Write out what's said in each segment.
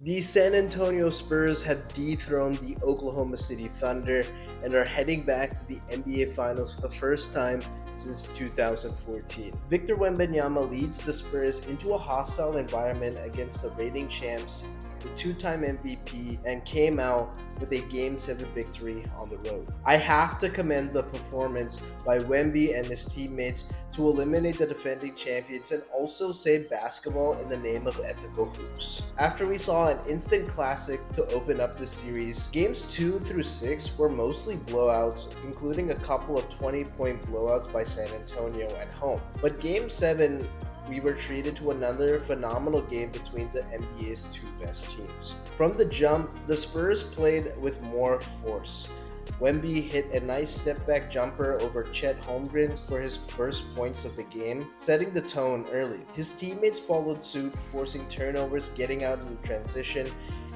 The San Antonio Spurs have dethroned the Oklahoma City Thunder and are heading back to the NBA Finals for the first time since 2014. Victor Wembanyama leads the Spurs into a hostile environment against the reigning champs, the two-time MVP, and came out with a Game 7 victory on the road. I have to commend the performance by Wemby and his teammates to eliminate the defending champions and also save basketball in the name of ethical hoops. After we saw an instant classic to open up the series, games 2 through 6 were mostly blowouts, including a couple of 20-point blowouts by San Antonio at home. But game 7, we were treated to another phenomenal game between the NBA's two best teams. From the jump, the Spurs played with more force. Wemby hit a nice step-back jumper over Chet Holmgren for his first points of the game, setting the tone early. His teammates followed suit, forcing turnovers, getting out in transition,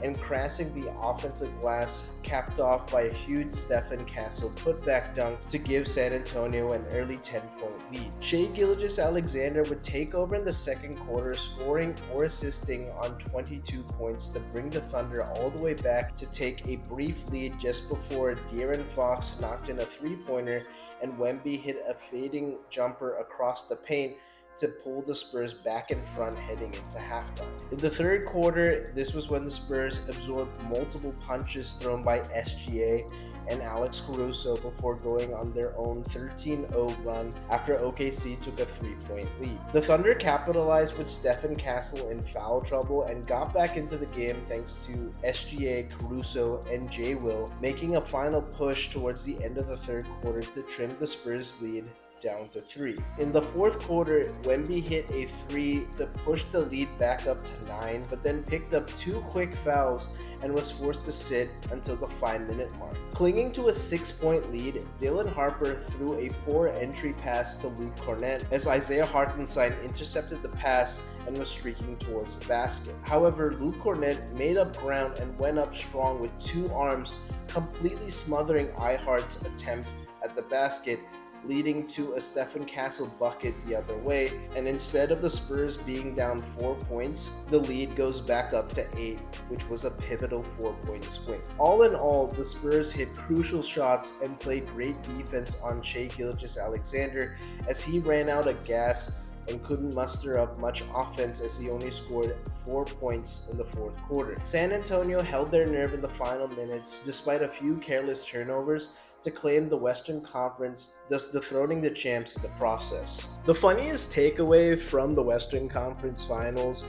and crashing the offensive glass, capped off by a huge Stephen Castle putback dunk to give San Antonio an early 10-point lead. Shai Gilgeous-Alexander would take over in the second quarter, scoring or assisting on 22 points to bring the Thunder all the way back to take a brief lead just before De'Aaron Fox knocked in a three-pointer and Wemby hit a fading jumper across the paint to pull the Spurs back in front heading into halftime. In the third quarter, this was when the Spurs absorbed multiple punches thrown by SGA and Alex Caruso before going on their own 13-0 run after OKC took a 3-point lead. The Thunder capitalized with Stephen Castle in foul trouble and got back into the game thanks to SGA, Caruso, and J. Will making a final push towards the end of the third quarter to trim the Spurs lead down to 3. In the fourth quarter, Wemby hit a 3 to push the lead back up to 9, but then picked up 2 quick fouls and was forced to sit until the 5-minute mark. Clinging to a 6-point lead, Dylan Harper threw a poor entry pass to Luke Kornet as Isaiah Hartenstein intercepted the pass and was streaking towards the basket. However, Luke Kornet made up ground and went up strong with 2 arms, completely smothering Ihart's attempt at the basket, leading to a Stephen Castle bucket the other way, and instead of the Spurs being down 4 points, the lead goes back up to 8, which was a pivotal 4-point swing. All in all, the Spurs hit crucial shots and played great defense on Shai Gilgeous-Alexander as he ran out of gas and couldn't muster up much offense as he only scored 4 points in the fourth quarter. San Antonio held their nerve in the final minutes despite a few careless turnovers to claim the Western Conference, thus dethroning the champs in the process. The funniest takeaway from the Western Conference Finals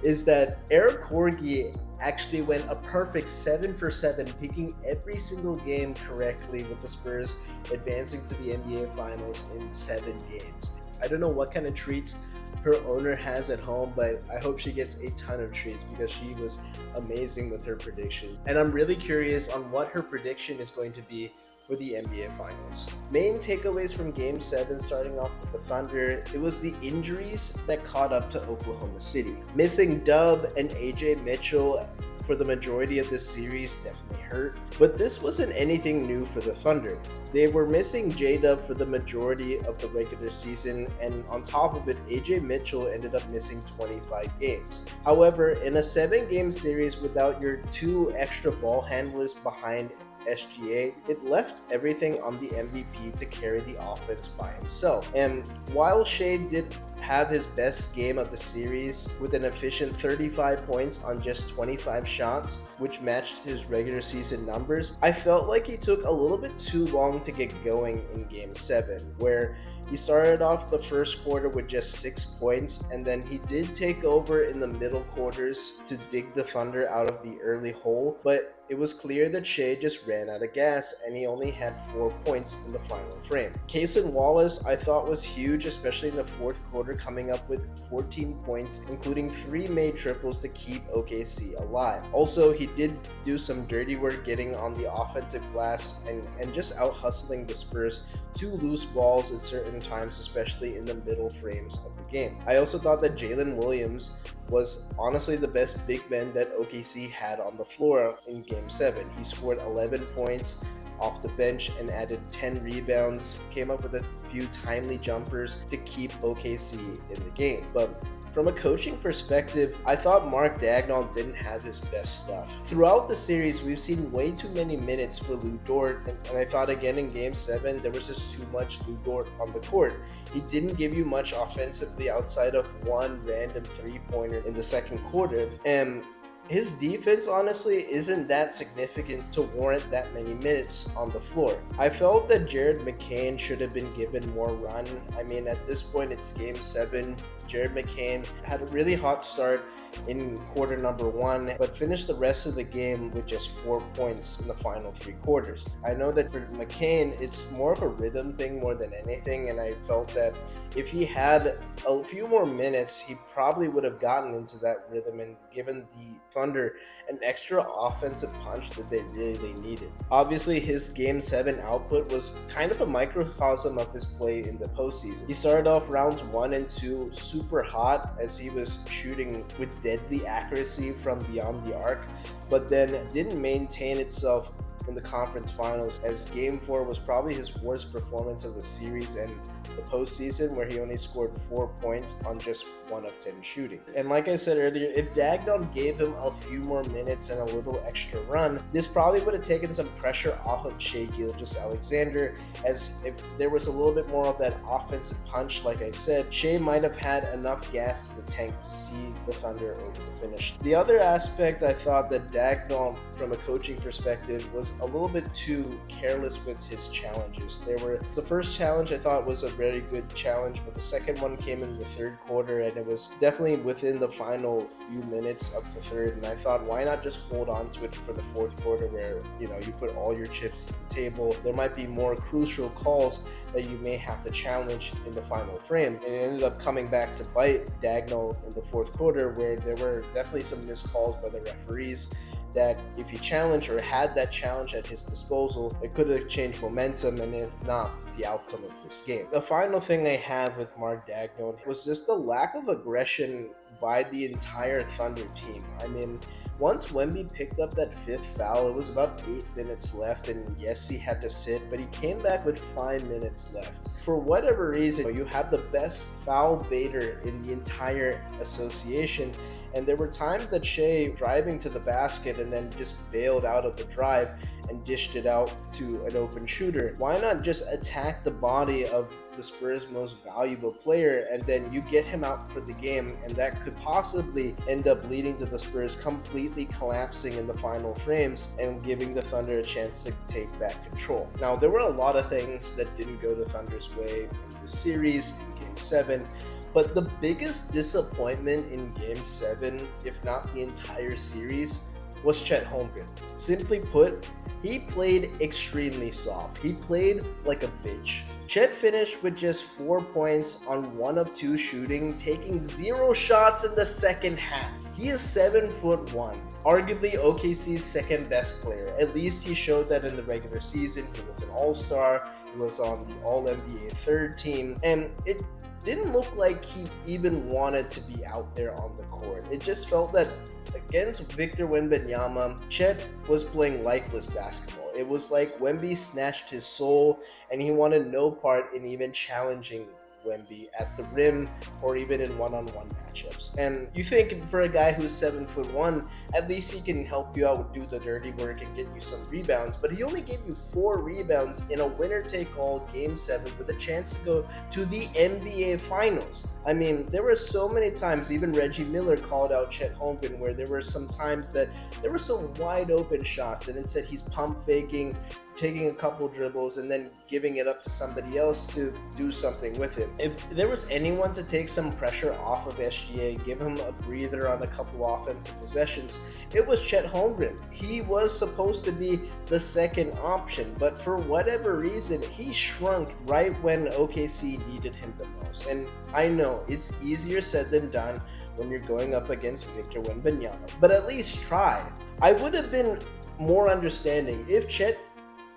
is that Eric Corgi actually went a perfect 7 for 7, picking every single game correctly with the Spurs advancing to the NBA Finals in 7 games. I don't know what kind of treats her owner has at home, but I hope she gets a ton of treats because she was amazing with her predictions. And I'm really curious on what her prediction is going to be for the NBA Finals. Main takeaways from Game 7, starting off with the Thunder, it was the injuries that caught up to Oklahoma City. Missing Dub and AJ Mitchell for the majority of this series definitely hurt, but this wasn't anything new for the Thunder. They were missing J-Dub for the majority of the regular season, and on top of it, AJ Mitchell ended up missing 25 games. However, in a 7-game series without your 2 extra ball handlers behind SGA, it left everything on the MVP to carry the offense by himself. And while Shai did have his best game of the series with an efficient 35 points on just 25 shots, which matched his regular season numbers, I felt like he took a little bit too long to get going in Game 7, where he started off the first quarter with just 6 points, and then he did take over in the middle quarters to dig the Thunder out of the early hole, but it was clear that Shai just ran out of gas and he only had 4 points in the final frame. Cason Wallace I thought was huge, especially in the fourth quarter, coming up with 14 points, including 3 made triples to keep OKC alive. Also, he did do some dirty work getting on the offensive glass and just out hustling the Spurs to loose balls at certain times, especially in the middle frames of the game. I also thought that Jalen Williams was honestly the best big man that OKC had on the floor in Game 7. He scored 11 points off the bench and added 10 rebounds, came up with a few timely jumpers to keep OKC in the game. But From a coaching perspective, I thought Mark Daigneault didn't have his best stuff. Throughout the series, we've seen way too many minutes for Lu Dort, and I thought again in Game 7, there was just too much Lu Dort on the court. He didn't give you much offensively outside of one random three-pointer in the second quarter, and his defense honestly isn't that significant to warrant that many minutes on the floor. I felt that Jared McCain should have been given more run. I mean, at this point, it's Game 7. Jared McCain had a really hot start in quarter number 1, but finished the rest of the game with just 4 points in the final 3 quarters. I know that for McCain, it's more of a rhythm thing more than anything, and I felt that if he had a few more minutes, he probably would have gotten into that rhythm and given the Thunder an extra offensive punch that they really needed. Obviously, his Game 7 output was kind of a microcosm of his play in the postseason. He started off rounds 1 and 2 super hot as he was shooting with deadly accuracy from beyond the arc, but then didn't maintain itself in the conference finals, as Game 4 was probably his worst performance of the series and the postseason, where he only scored 4 points on just 1 of 10 shooting. And like I said earlier, if Daigneault gave him a few more minutes and a little extra run, this probably would have taken some pressure off of Shai Gilgeous-Alexander, as if there was a little bit more of that offensive punch, like I said, Shai might have had enough gas in the tank to see the Thunder over the finish. The other aspect, I thought that Daigneault, from a coaching perspective, was a little bit too careless with his challenges. The first challenge I thought was a very good challenge, but the second one came in the third quarter, and it was definitely within the final few minutes of the third, and I thought, why not just hold on to it for the fourth quarter, where you put all your chips at the table. There might be more crucial calls that you may have to challenge in the final frame, and it ended up coming back to bite Daigneault in the fourth quarter, where there were definitely some missed calls by the referees that if he challenged or had that challenge at his disposal, it could have changed momentum, and if not, the outcome of this game. The final thing I have with Mark Daigneault was just the lack of aggression by the entire Thunder team. I mean, once Wemby picked up that 5th foul, it was about 8 minutes left, and yes, he had to sit, but he came back with 5 minutes left. For whatever reason, you have the best foul baiter in the entire association, and there were times that Shai driving to the basket and then just bailed out of the drive and dished it out to an open shooter. Why not just attack the body of the Spurs' most valuable player, and then you get him out for the game, and that could possibly end up leading to the Spurs completely collapsing in the final frames and giving the Thunder a chance to take back control. Now, there were a lot of things that didn't go the Thunder's way in this series, in Game 7, but the biggest disappointment in Game 7, if not the entire series, was Chet Holmgren. Simply put, he played extremely soft. He played like a bitch. Chet finished with just 4 points on 1 of 2 shooting, taking 0 shots in the second half. He is 7'1", arguably OKC's second best player. At least he showed that in the regular season. He was an all-star, he was on the All-NBA third team, and it didn't look like he even wanted to be out there on the court. It just felt that against Victor Wembanyama, Chet was playing lifeless basketball. It was like Wemby snatched his soul, and he wanted no part in even challenging Wemby at the rim or even in one-on-one matchups. And you think for a guy who's 7'1", at least he can help you out, do the dirty work and get you some rebounds, but he only gave you 4 rebounds in a winner-take-all Game 7 with a chance to go to the NBA Finals. I mean, there were so many times, even Reggie Miller called out Chet Holmgren, where there were some times that there were some wide open shots, and instead he's pump faking, taking a couple dribbles, and then giving it up to somebody else to do something with it. If there was anyone to take some pressure off of SGA, give him a breather on a couple offensive possessions, it was Chet Holmgren. He was supposed to be the second option, but for whatever reason, he shrunk right when OKC needed him the most. And I know it's easier said than done when you're going up against Victor Wembanyama, but at least try. I would have been more understanding if Chet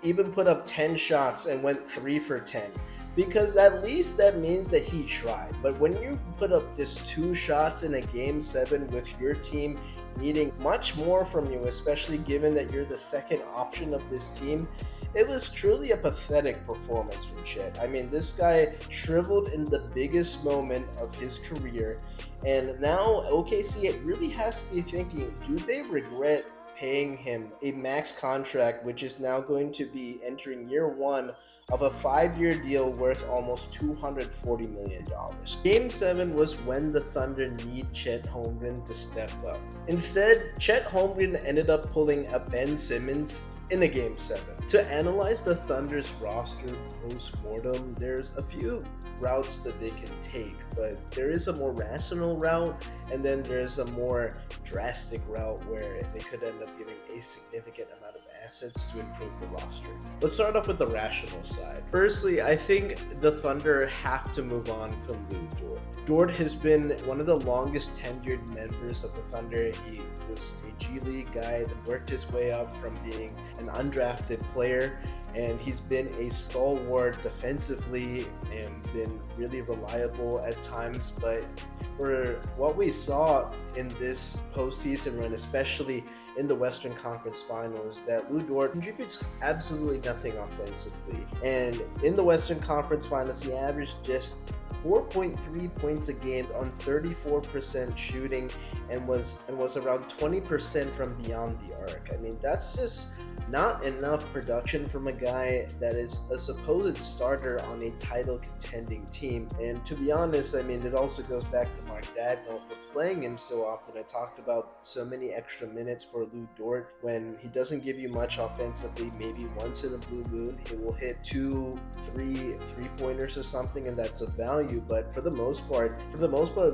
even put up 10 shots and went 3 for 10, because at least that means that he tried. But when you put up just 2 shots in a Game 7 with your team needing much more from you, especially given that you're the second option of this team, It was truly a pathetic performance from Chet. I mean, this guy shriveled in the biggest moment of his career, and now OKC it really has to be thinking, do they regret paying him a max contract, which is now going to be entering year one of a 5-year deal worth almost $240 million. Game 7 was when the Thunder need Chet Holmgren to step up. Instead, Chet Holmgren ended up pulling a Ben Simmons in a Game 7. To analyze the Thunder's roster post-mortem, there's a few routes that they can take, but there is a more rational route, and then there's a more drastic route where they could end up giving a significant amount of assets to improve the roster. Let's start off with the rational side. Firstly, I think the Thunder have to move on from Lou Dort. Dort has been one of the longest tenured members of the Thunder. He was a G League guy that worked his way up from being an undrafted player, and he's been a stalwart defensively and been really reliable at times. But for what we saw in this postseason run, especially in the Western Conference Finals, that Lou Dort contributes absolutely nothing offensively. And in the Western Conference Finals, he averaged just 4.3 points a game on 34% shooting and was around 20% from beyond the arc. I mean, that's just not enough production from a guy that is a supposed starter on a title contending team. And to be honest, I mean, it also goes back to Mark Dagnall for playing him so often. I talked about so many extra minutes for Lou Dort when he doesn't give you much offensively. Maybe once in a blue moon, he will hit 2-3 three-pointers or something, and that's a value. But for the most part,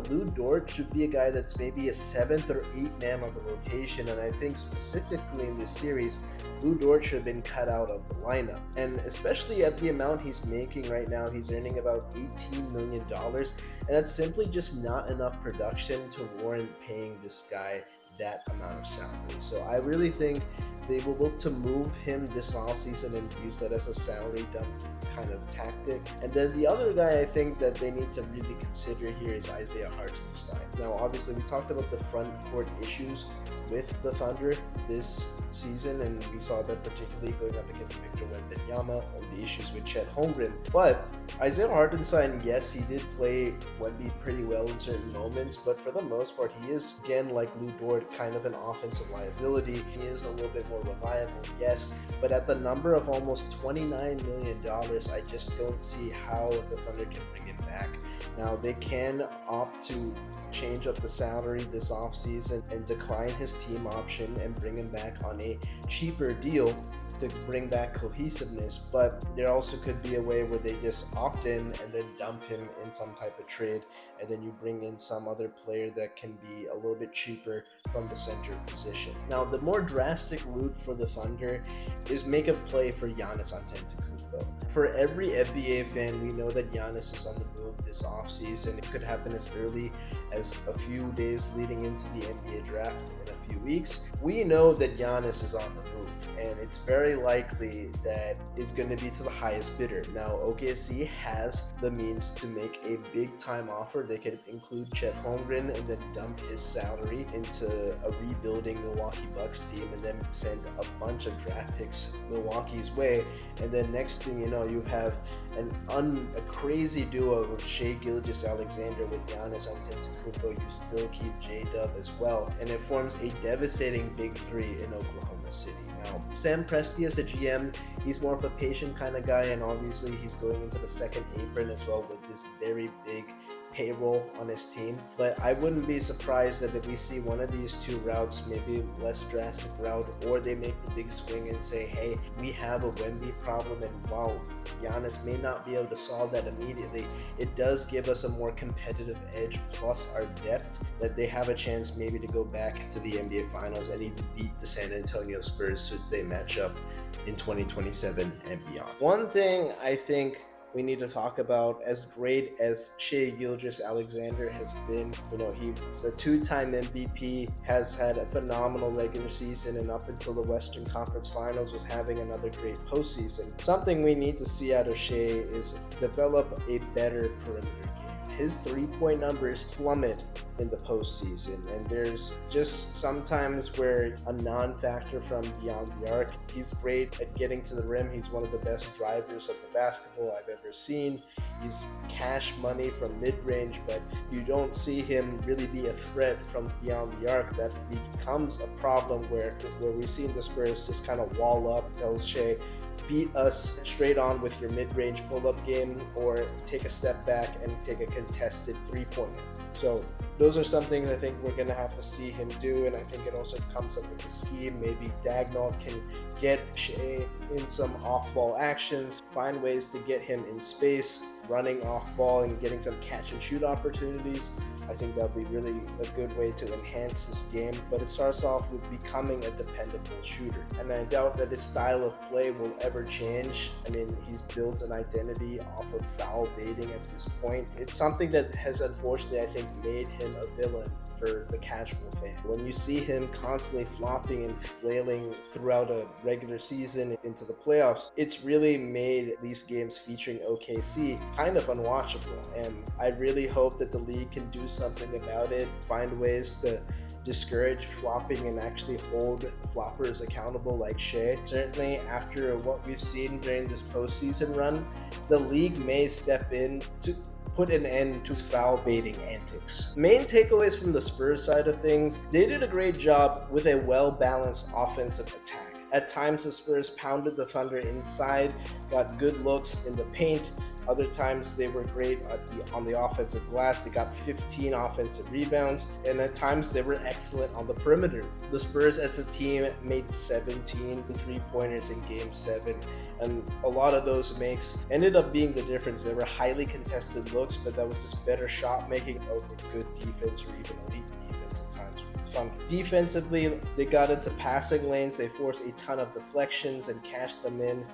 Lou Dort should be a guy that's maybe a 7th or 8th man on the rotation. And I think specifically in this series, Lou Dort should have been cut out of the lineup. And especially at the amount he's making right now, he's earning about $18 million. And that's simply just not enough production to warrant paying this guy that amount of salary. So I really think they will look to move him this offseason and use that as a salary dump kind of tactic. And then the other guy I think that they need to really consider here is Isaiah Hartenstein. Now, obviously, we talked about the front court issues with the Thunder this season, and we saw that particularly going up against Victor Wembanyama, and the issues with Chet Holmgren. But Isaiah Hartenstein, yes, he did play Wemby pretty well in certain moments, but for the most part, he is, again, like Lou Dort, kind of an offensive liability. He is a little bit more reliable, yes, but at the number of almost $29 million, I just don't see how the Thunder can bring him back. Now, they can opt to change up the salary this offseason and decline his team option and bring him back on a cheaper deal to bring back cohesiveness, but there also could be a way where they just opt in and then dump him in some type of trade, and then you bring in some other player that can be a little bit cheaper from the center position. Now, the more drastic route for the Thunder is make a play for Giannis Antetokounmpo. For every NBA fan, we know that Giannis is on the move this offseason. It could happen as early as a few days leading into the NBA draft in a few weeks. We know that Giannis is on the move, and it's very likely that it's going to be to the highest bidder. Now, OKC has the means to make a big time offer. They could include Chet Holmgren and then dump his salary into a rebuilding Milwaukee Bucks team and then send a bunch of draft picks Milwaukee's way. And then next thing you know, you have a crazy duo of Shai Gilgeous-Alexander with Giannis Antetokounmpo. You still keep J-Dub as well, and it forms a devastating big three in Oklahoma City. Now, Sam Presti as a GM, he's more of a patient kind of guy, and obviously he's going into the second apron as well with this very big payroll on his team. But I wouldn't be surprised that if we see one of these two routes, maybe less drastic route, or they make the big swing and say, hey, we have a Wemby problem, and wow, Giannis may not be able to solve that immediately. It does give us a more competitive edge, plus our depth, that they have a chance maybe to go back to the NBA Finals and even beat the San Antonio Spurs should they match up in 2027 and beyond. One thing I think we need to talk about, as great as Shai Gilgeous-Alexander has been, he's a two-time MVP, has had a phenomenal regular season, and up until the Western Conference Finals was having another great postseason. Something we need to see out of Shai is develop a better perimeter game. his three-point numbers plummet in the postseason. And there's just sometimes where a non-factor from beyond the arc. He's great at getting to the rim. He's one of the best drivers of the basketball I've ever seen. He's cash money from mid-range, but you don't see him really be a threat from beyond the arc. That becomes a problem where we've seen the Spurs just kind of wall up, tell Shea, beat us straight on with your mid-range pull-up game, or take a step back and take a contested three-pointer. So those are some things I think we're going to have to see him do, and I think it also comes up with the scheme. Maybe Dagnall can get Shea in some off-ball actions, find ways to get him in space, running off-ball and getting some catch-and-shoot opportunities. I think that would be really a good way to enhance his game, but it starts off with becoming a dependable shooter. And I doubt that his style of play will ever change. I mean, he's built an identity off of foul baiting at this point. It's something that has unfortunately, I think, made him a villain for the casual fan. When you see him constantly flopping and flailing throughout a regular season into the playoffs, it's really made these games featuring OKC kind of unwatchable. And I really hope that the league can do something about it, find ways to discourage flopping and actually hold floppers accountable like Shea. Certainly after what we've seen during this postseason run, the league may step in to put an end to his foul baiting antics. Main takeaways from the Spurs side of things: they did a great job with a well-balanced offensive attack. At times the Spurs pounded the Thunder inside, got good looks in the paint. Other times they were great on the offensive glass. They got 15 offensive rebounds, and at times they were excellent on the perimeter. The Spurs as a team made 17 three-pointers in Game 7, and a lot of those makes ended up being the difference. They were highly contested looks, but that was just better shot making over good defense or even elite defense at times. Defensively, they got into passing lanes. They forced a ton of deflections and cashed them in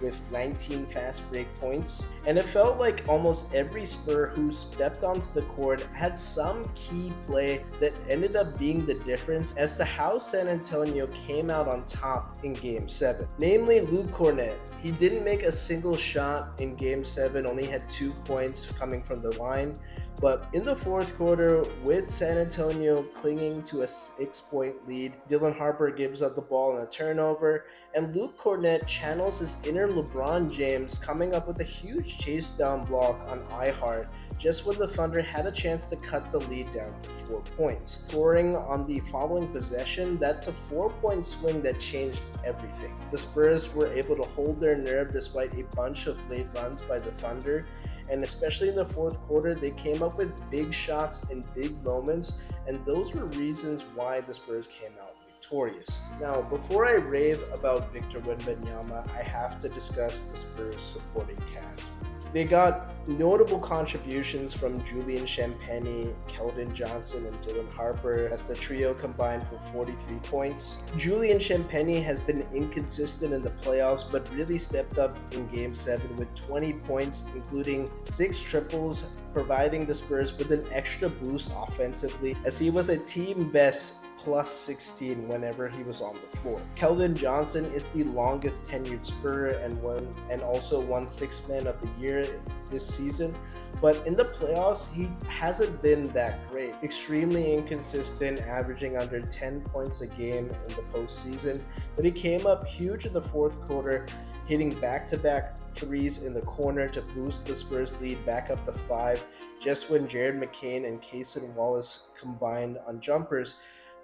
with 19 fast break points. And it felt like almost every Spur who stepped onto the court had some key play that ended up being the difference as to how San Antonio came out on top in Game 7. Namely, Luke Kornet. He didn't make a single shot in Game 7, only had 2 points coming from the line. But in the fourth quarter, with San Antonio clinging to a 6-point lead, Dylan Harper gives up the ball in a turnover, and Luke Kornet channels his inner LeBron James, coming up with a huge chase down block on iHeart just when the Thunder had a chance to cut the lead down to 4 points. Scoring on the following possession, that's a 4-point swing that changed everything. The Spurs were able to hold their nerve despite a bunch of late runs by the Thunder, and especially in the fourth quarter, they came up with big shots in big moments, and those were reasons why the Spurs came out victorious. Now, before I rave about Victor Wembanyama, I have to discuss the Spurs supporting cast. They got notable contributions from Julian Champagnie, Keldon Johnson, and Dylan Harper as the trio combined for 43 points. Julian Champagnie has been inconsistent in the playoffs, but really stepped up in Game 7 with 20 points, including 6 triples, providing the Spurs with an extra boost offensively, as he was a team best plus 16 whenever he was on the floor. Keldon Johnson is the longest tenured Spur and also won Sixth Man of the Year this season, but in the playoffs he hasn't been that great. Extremely inconsistent, averaging under 10 points a game in the postseason, but he came up huge in the fourth quarter, hitting back-to-back threes in the corner to boost the Spurs lead back up to 5, just when Jared McCain and Cason Wallace combined on jumpers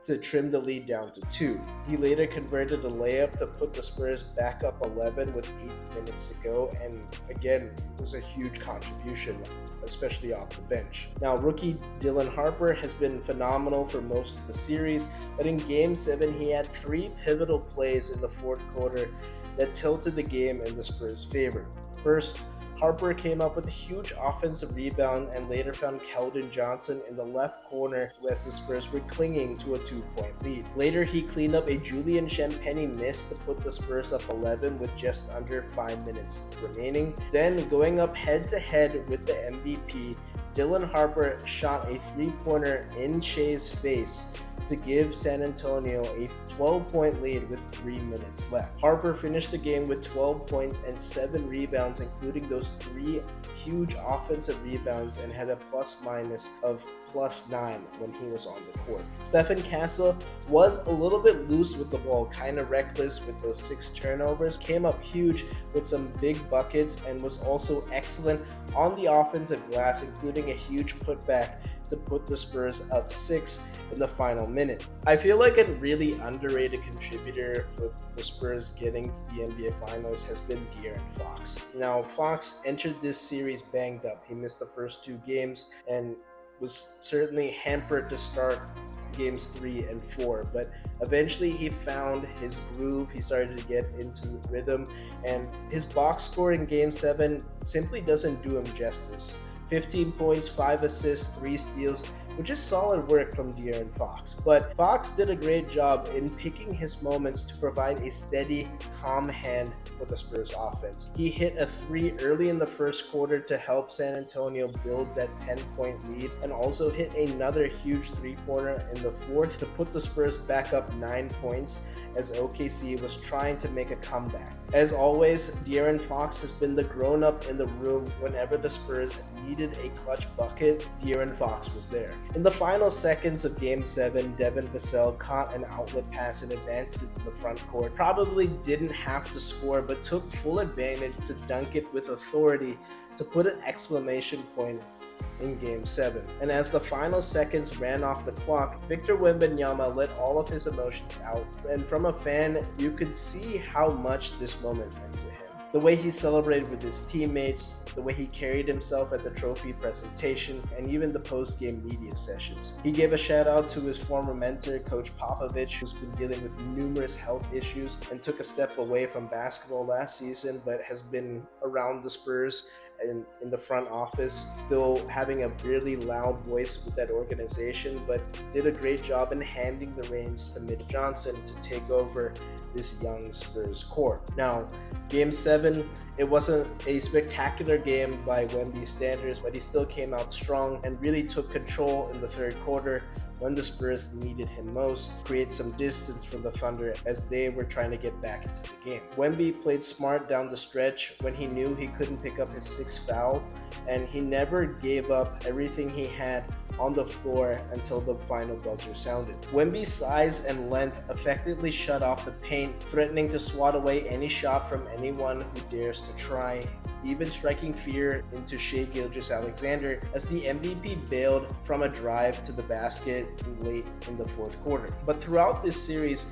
to trim the lead down to 2. He later converted a layup to put the Spurs back up 11 with 8 minutes to go, and again, it was a huge contribution, especially off the bench. Now, rookie Dylan Harper has been phenomenal for most of the series, but in Game 7 he had 3 pivotal plays in the fourth quarter that tilted the game in the Spurs' favor. First, Harper came up with a huge offensive rebound and later found Keldon Johnson in the left corner as the Spurs were clinging to a 2-point lead. Later, he cleaned up a Julian Champagnie miss to put the Spurs up 11 with just under 5 minutes remaining. Then, going up head-to-head with the MVP, Dylan Harper shot a 3-pointer in Shea's face to give San Antonio a 12-point lead with 3 minutes left. Harper finished the game with 12 points and 7 rebounds, including those 3 huge offensive rebounds, and had a plus-minus of +9 when he was on the court. Stephen Castle was a little bit loose with the ball, kind of reckless with those 6 turnovers, came up huge with some big buckets, and was also excellent on the offensive glass, including a huge putback to put the Spurs up 6 in the final minute. I feel like a really underrated contributor for the Spurs getting to the NBA Finals has been De'Aaron Fox. Now, Fox entered this series banged up. He missed the first 2 games and was certainly hampered to start games 3 and 4, but eventually he found his groove. He started to get into the rhythm, and his box score in game 7 simply doesn't do him justice. 15 points, 5 assists, 3 steals, which is solid work from De'Aaron Fox. But Fox did a great job in picking his moments to provide a steady, calm hand for the Spurs offense. He hit a 3 early in the first quarter to help San Antonio build that 10-point lead, and also hit another huge 3-pointer in the fourth to put the Spurs back up 9 points as OKC was trying to make a comeback. As always, De'Aaron Fox has been the grown-up in the room. Whenever the Spurs needed a clutch bucket, De'Aaron Fox was there. In the final seconds of Game 7, Devin Vassell caught an outlet pass and advanced it to the front court. Probably didn't have to score, but took full advantage to dunk it with authority to put an exclamation point in Game 7. And as the final seconds ran off the clock, Victor Wembanyama let all of his emotions out, and from a fan, you could see how much this moment meant to him. The way he celebrated with his teammates, the way he carried himself at the trophy presentation, and even the post-game media sessions. He gave a shout out to his former mentor, Coach Popovich, who's been dealing with numerous health issues and took a step away from basketball last season, but has been around the Spurs in the front office, still having a really loud voice with that organization, but did a great job in handing the reins to Mitch Johnson to take over this young Spurs core. Now, Game 7, it wasn't a spectacular game by Wemby standards, but he still came out strong and really took control in the third quarter when the Spurs needed him most, create some distance from the Thunder as they were trying to get back into the game. Wemby played smart down the stretch when he knew he couldn't pick up his 6th foul, and he never gave up everything he had on the floor until the final buzzer sounded. Wemby's size and length effectively shut off the paint, threatening to swat away any shot from anyone who dares to try, even striking fear into Shai Gilgeous-Alexander as the MVP bailed from a drive to the basket late in the fourth quarter. But throughout this series,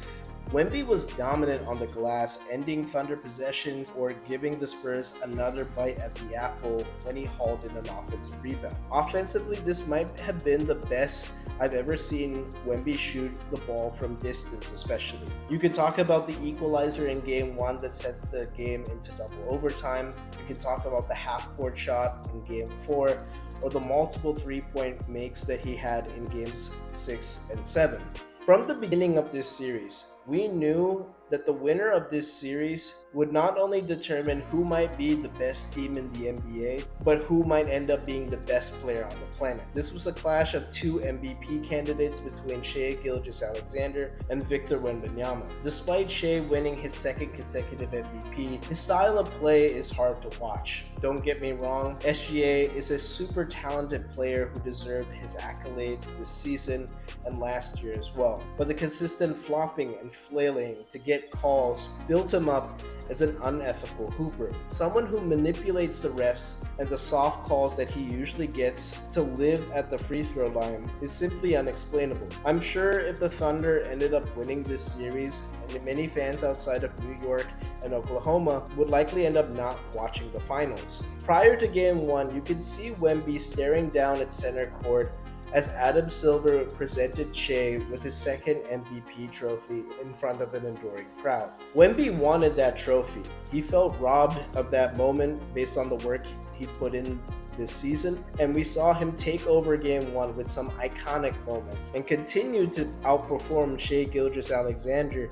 Wemby was dominant on the glass, ending Thunder possessions or giving the Spurs another bite at the apple when he hauled in an offensive rebound. Offensively, this might have been the best I've ever seen Wemby shoot the ball from distance, especially. You could talk about the equalizer in Game 1 that sent the game into double overtime. You could talk about the half-court shot in Game 4, or the multiple three-point makes that he had in Games 6 and 7. From the beginning of this series, we knew that the winner of this series would not only determine who might be the best team in the NBA, but who might end up being the best player on the planet. This was a clash of 2 MVP candidates between Shai Gilgeous-Alexander and Victor Wembanyama. Despite Shai winning his 2nd consecutive MVP, his style of play is hard to watch. Don't get me wrong, SGA is a super talented player who deserved his accolades this season and last year as well. But the consistent flopping and flailing to get calls built him up as an unethical hooper, someone who manipulates the refs, and the soft calls that he usually gets to live at the free throw line is simply unexplainable. I'm sure if the Thunder ended up winning this series, and many fans outside of New York and Oklahoma would likely end up not watching the finals. Prior to Game 1, you could see Wemby staring down at center court as Adam Silver presented Shai with his 2nd MVP trophy in front of an adoring crowd. Wemby wanted that trophy. He felt robbed of that moment based on the work he put in this season, and we saw him take over Game 1 with some iconic moments and continue to outperform Shai Gilgeous-Alexander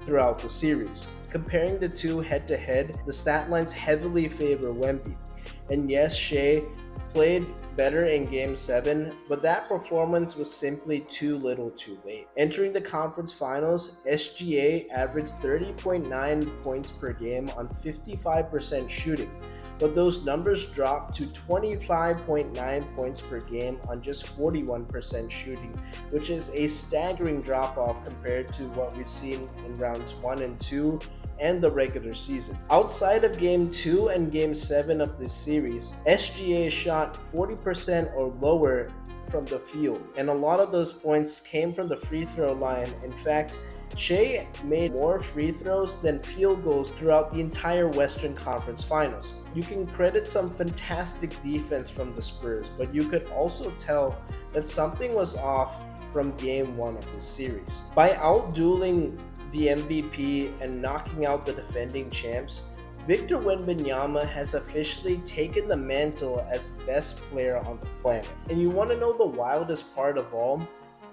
throughout the series. Comparing the two head-to-head, the stat lines heavily favor Wemby, And yes, Shea played better in Game 7, but that performance was simply too little too late. Entering the conference finals, SGA averaged 30.9 points per game on 55% shooting, but those numbers dropped to 25.9 points per game on just 41% shooting, which is a staggering drop off compared to what we've seen in rounds 1 and 2 and the regular season. Outside of Game 2 and Game 7 of this series, SGA shot 40% or lower from the field, and a lot of those points came from the free throw line. In fact, Shea made more free throws than field goals throughout the entire Western Conference Finals. You can credit some fantastic defense from the Spurs, but you could also tell that something was off from Game 1 of this series. By outdueling the MVP and knocking out the defending champs, Victor Wembanyama has officially taken the mantle as best player on the planet. And you want to know the wildest part of all?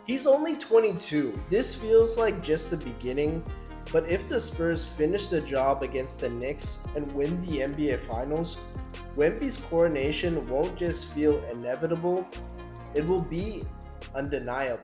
He's only 22. This feels like just the beginning, but if the Spurs finish the job against the Knicks and win the NBA Finals, Wemby's coronation won't just feel inevitable, it will be undeniable.